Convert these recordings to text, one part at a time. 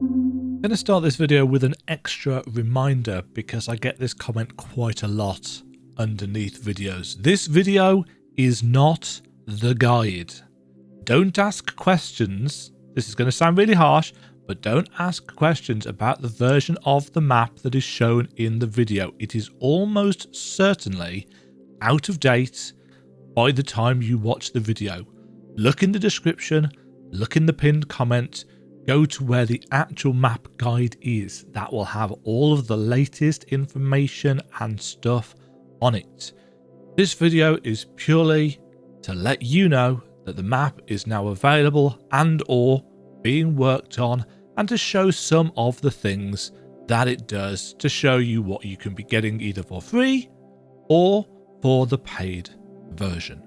I'm going to start this video with an extra reminder because I get this comment quite a lot underneath videos. This video is not the guide. Don't ask questions. This is going to sound really harsh, but don't ask questions about the version of the map that is shown in the video. It is almost certainly out of date by the time you watch the video. Look in the description, look in the pinned comment, go to where the actual map guide is. That will have all of the latest information and stuff on it. This video is purely to let you know that the map is now available and or being worked on, and to show some of the things that it does to show you what you can be getting either for free or for the paid version.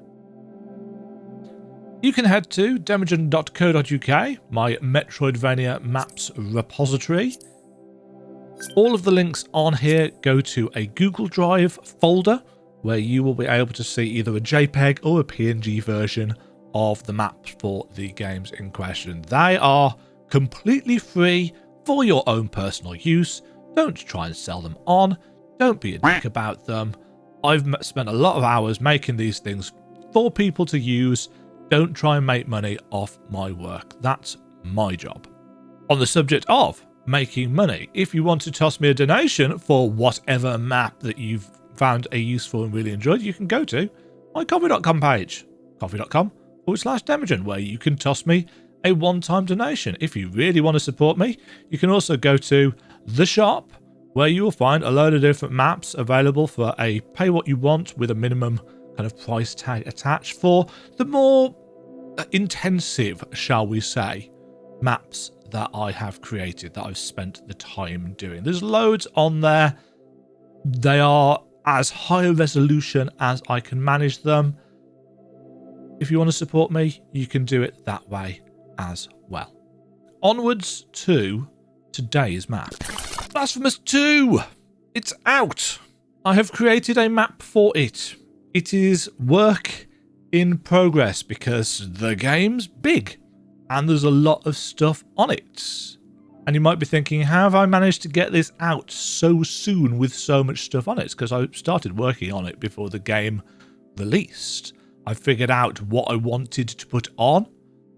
You can head to demajen.co.uk, my Metroidvania maps repository. All of the links on here go to a Google Drive folder where you will be able to see either a JPEG or a PNG version of the maps for the games in question. They are completely free for your own personal use. Don't try and sell them on. Don't be a dick about them. I've spent a lot of hours making these things for people to use. Don't try and make money off my work. That's my job. On the subject of making money, if you want to toss me a donation for whatever map that you've found a useful and really enjoyed, you can go to my coffee.com page, coffee.com/Demajen, where you can toss me a one-time donation. If you really want to support me, you can also go to the shop, where you will find a load of different maps available for a pay what you want with a minimum kind of price tag attached for the more intensive, shall we say, maps that I have created, that I've spent the time doing. There's loads on there. They are as high a resolution as I can manage them. If you want to support me, you can do it that way as well. Onwards to today's map. Blasphemous 2! It's out! I have created a map for it. It is work in progress because the game's big and there's a lot of stuff on it. And you might be thinking, how have I managed to get this out so soon with so much stuff on it? It's because I started working on it before the game released. I figured out what I wanted to put on.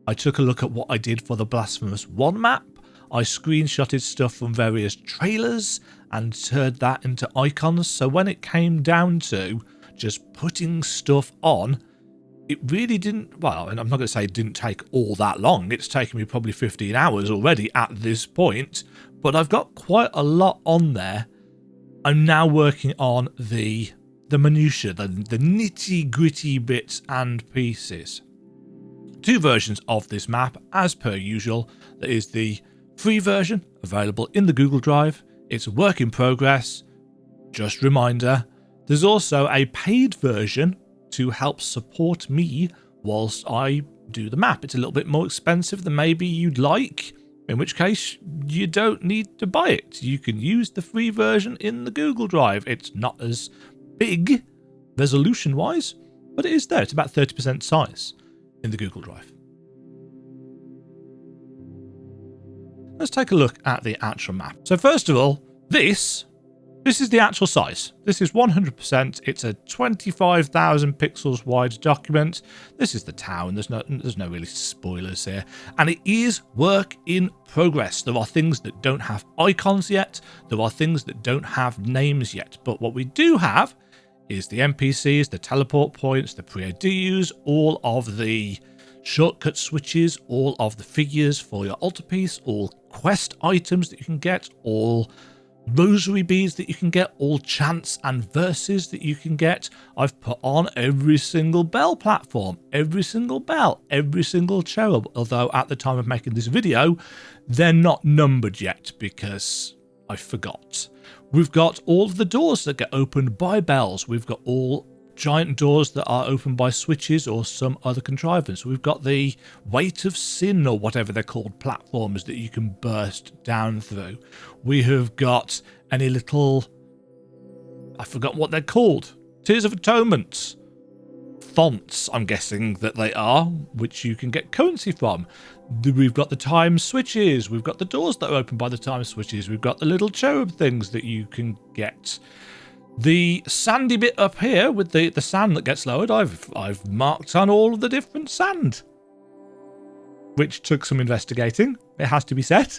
I took a look at what I did for the Blasphemous 1 map. I screenshotted stuff from various trailers and turned that into icons. So when it came down to just putting stuff on, it really didn't, well, and I'm not going to say it didn't take all that long. It's taken me probably 15 hours already at this point, but I've got quite a lot on there. I'm now working on the minutiae, the nitty gritty bits and pieces. Two versions of this map, as per usual. There is the free version available in the Google Drive. It's a work in progress. Just reminder. There's also a paid version to help support me whilst I do the map. It's a little bit more expensive than maybe you'd like, in which case you don't need to buy it. You can use the free version in the Google Drive. It's not as big resolution-wise, but it is there. It's about 30% size in the Google Drive. Let's take a look at the actual map. So first of all, this is the actual size. This is 100%. It's a 25,000 pixels wide document. This is the town. There's no really spoilers here. And it is work in progress. There are things that don't have icons yet. There are things that don't have names yet. But what we do have is the NPCs, the teleport points, the pre-IDs, all of the shortcut switches, all of the figures for your Altarpiece, all quest items that you can get, all rosary beads that you can get, all chants and verses that you can get. I've put on every single bell platform, every single bell, every single cherub, although at the time of making this video, they're not numbered yet because I forgot. We've got all of the doors that get opened by bells. We've got all giant doors that are opened by switches or some other contrivance. We've got the weight of sin or whatever they're called, platforms that you can burst down through. We have got any little, I forgot what they're called, Tears of Atonement fonts, I'm guessing that they are, which you can get currency from. We've got the time switches. We've got the doors that are opened by the time switches. We've got the little cherub things that you can get. The sandy bit up here with the sand that gets lowered, I've marked on all of the different sand, which took some investigating, it has to be said.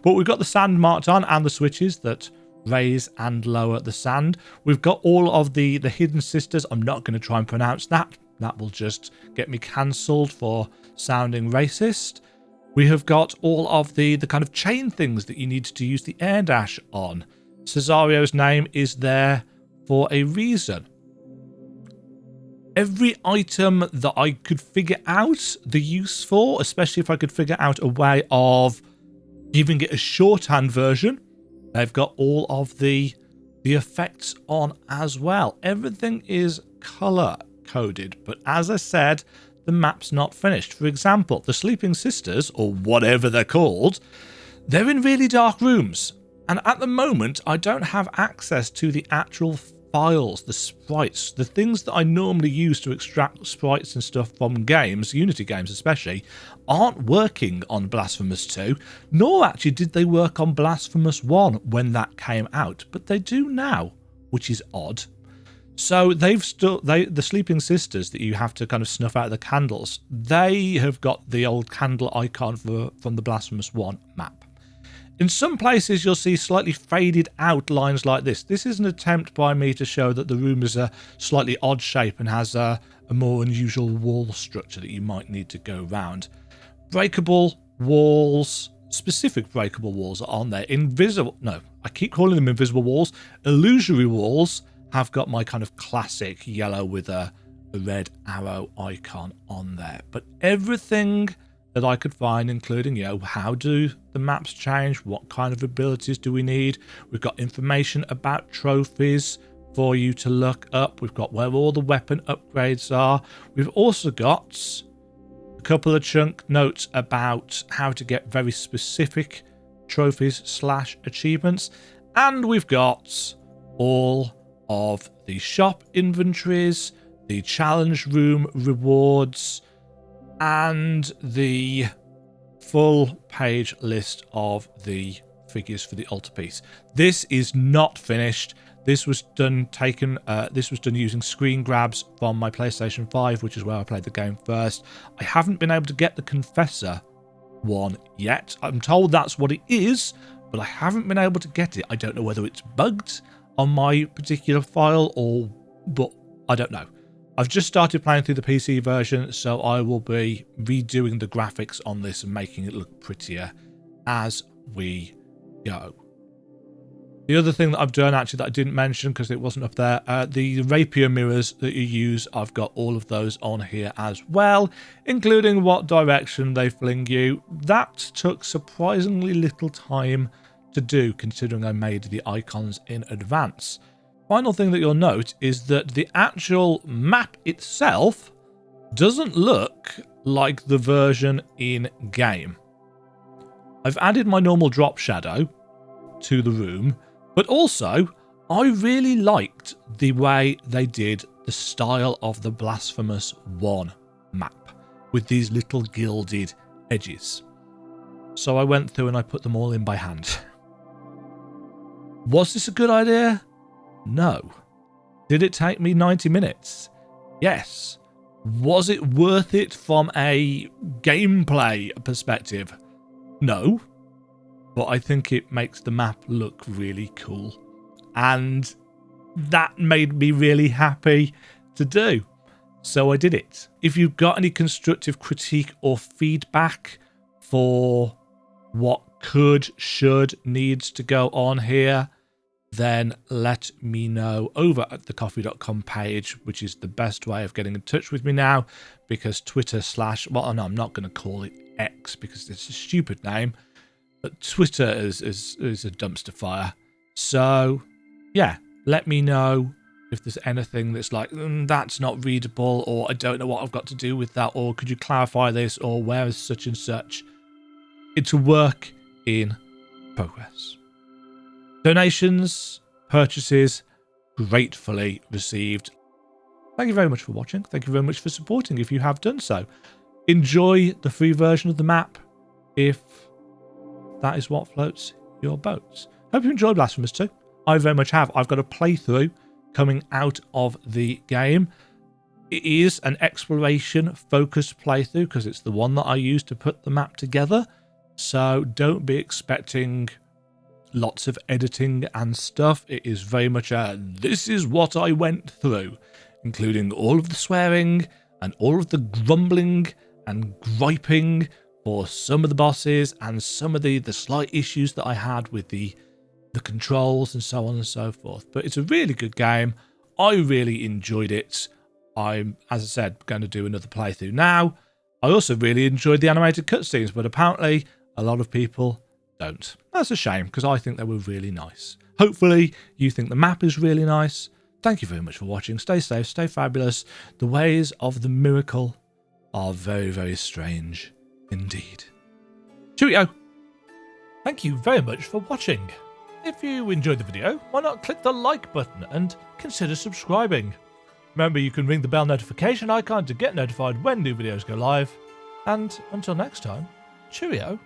But we've got the sand marked on and the switches that raise and lower the sand. We've got all of the hidden sisters. I'm not going to try and pronounce that. That will just get me cancelled for sounding racist. We have got all of the kind of chain things that you need to use the air dash on. Cesario's name is there for a reason. Every item that I could figure out the use for, especially if I could figure out a way of giving it a shorthand version, they've got all of the effects on as well. Everything is color coded, but as I said, the map's not finished. For example, the Sleeping Sisters, or whatever they're called, they're in really dark rooms. And at the moment, I don't have access to the actual files, the sprites, the things that I normally use to extract sprites and stuff from games, Unity games especially, aren't working on Blasphemous 2, nor actually did they work on Blasphemous 1 when that came out, but they do now, which is odd. So the Sleeping Sisters that you have to kind of snuff out the candles, they have got the old candle icon from the Blasphemous 1 map. In some places, you'll see slightly faded out lines like this. This is an attempt by me to show that the room is a slightly odd shape and has a more unusual wall structure that you might need to go round. Breakable walls, specific breakable walls are on there. I keep calling them invisible walls. Illusory walls have got my kind of classic yellow with a red arrow icon on there. But everything that I could find, including, how do the maps change? What kind of abilities do we need? We've got information about trophies for you to look up. We've got where all the weapon upgrades are. We've also got a couple of chunk notes about how to get very specific trophies / achievements. And we've got all of the shop inventories, the challenge room rewards, and the full page list of the figures for the Altarpiece. This is not finished. This was done using screen grabs from my PlayStation 5, which is where I played the game first. I haven't been able to get the Confessor one yet. I'm told that's what it is, but I haven't been able to get it. I don't know whether it's bugged on my particular file but I don't know. I've just started playing through the PC version, so I will be redoing the graphics on this and making it look prettier as we go. The other thing that I've done, actually, that I didn't mention because it wasn't up there, the rapier mirrors that you use, I've got all of those on here as well, including what direction they fling you. That took surprisingly little time to do, considering I made the icons in advance. Final thing that you'll note is that the actual map itself doesn't look like the version in game. I've added my normal drop shadow to the room, but also I really liked the way they did the style of the Blasphemous 1 map with these little gilded edges. So I went through and I put them all in by hand. Was this a good idea? No. Did it take me 90 minutes? Yes. Was it worth it from a gameplay perspective? No. But I think it makes the map look really cool. And that made me really happy to do. So I did it. If you've got any constructive critique or feedback for what could, should, needs to go on here, then let me know over at the coffee.com page, which is the best way of getting in touch with me now, because Twitter / well, no, I'm not going to call it X because it's a stupid name, but Twitter is a dumpster fire. So yeah, let me know if there's anything that's like, that's not readable, or I don't know what I've got to do with that, or could you clarify this, or where is such and such. It's a work in progress. Donations, purchases, gratefully received. Thank you very much for watching. Thank you very much for supporting if you have done so. enjoy the free version of the map if that is what floats your boats. Hope you enjoyed Blasphemous 2. I very much have. I've got a playthrough coming out of the game. It is an exploration focused playthrough because it's the one that I used to put the map together. So don't be expecting lots of editing and stuff. It is very much a this is what I went through, including all of the swearing and all of the grumbling and griping for some of the bosses and some of the slight issues that I had with the controls and so on and so forth. But it's a really good game. I really enjoyed it. I'm, as I said, going to do another playthrough now. I also really enjoyed the animated cutscenes, but apparently a lot of people don't. That's a shame because I think they were really nice. Hopefully you think the map is really nice. Thank you very much for watching. Stay safe, stay fabulous. The ways of the miracle are very, very strange indeed. Cheerio! Thank you very much for watching. If you enjoyed the video, why not click the like button and consider subscribing. Remember, you can ring the bell notification icon to get notified when new videos go live. And until next time, cheerio.